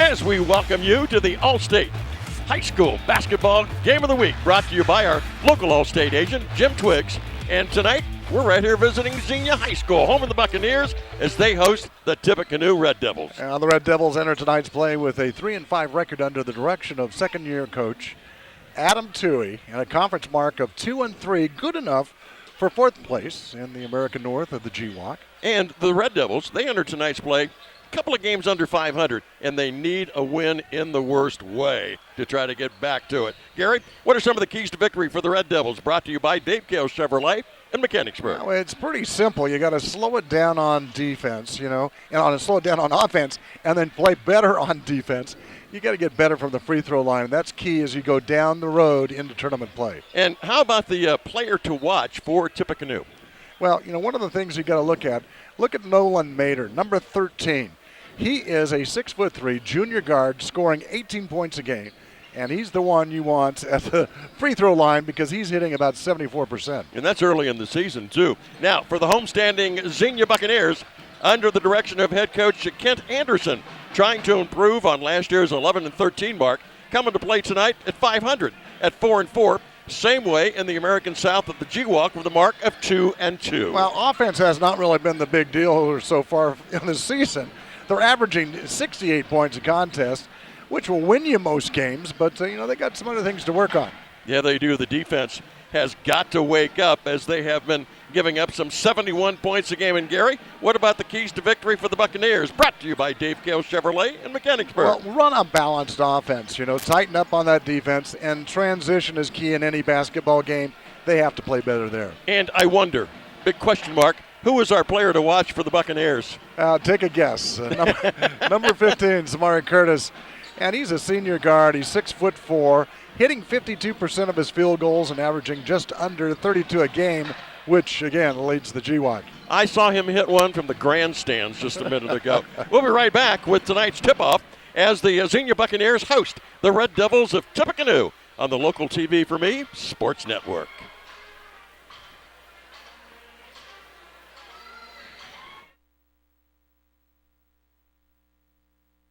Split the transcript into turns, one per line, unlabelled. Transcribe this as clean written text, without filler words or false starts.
as we welcome you to the All-State High School Basketball Game of the Week, brought to you by our local All-State agent, Jim Twiggs. And tonight, we're right here visiting Xenia High School, home of the Buccaneers, as they host the Tipp Red Devils.
The Red Devils enter tonight's play with a 3-5 record under the direction of second-year coach Adam Toohey, and a conference mark of 2-3, good enough for fourth place in the American North of the GWAC.
And the Red Devils, they enter tonight's play a couple of games under 500, and they need a win in the worst way to try to get back to it. Gary, what are some of the keys to victory for the Red Devils? Brought to you by Dave Gale Chevrolet in Mechanicsburg.
Well, it's pretty simple. You got to slow it down on defense, and slow it down on offense, and then play better on defense. You got to get better from the free throw line, and that's key as you go down the road into tournament play.
And how about the player to watch for Tipp?
Well, one of the things you got to look at Nolan Mader, number 13. He is a 6'3" junior guard scoring 18 points a game, and he's the one you want at the free throw line because he's hitting about 74%.
And that's early in the season, too. Now, for the homestanding Xenia Buccaneers, under the direction of head coach Kent Anderson, trying to improve on last year's 11-13 mark, coming to play tonight at 500 at 4-4. Same way in the American South of the GWAC with a mark of 2-2.
Well, offense has not really been the big deal so far in the season. They're averaging 68 points a contest, which will win you most games, but they got some other things to work on.
Yeah, they do. The defense has got to wake up as they have been giving up some 71 points a game. And Gary, what about the keys to victory for the Buccaneers? Brought to you by Dave Gale Chevrolet in Mechanicsburg.
Well, run a balanced offense, tighten up on that defense, and transition is key in any basketball game. They have to play better there.
And I wonder, big question mark, who is our player to watch for the Buccaneers?
Take a guess. Number 15, Samari Curtis. And he's a senior guard. He's 6'4", hitting 52% of his field goals and averaging just under 32 a game, which, again, leads the GWAC.
I saw him hit one from the grandstands just a minute ago. We'll be right back with tonight's tip-off as the Xenia Buccaneers host the Red Devils of Tippecanoe on the local TV for me, Sports Network.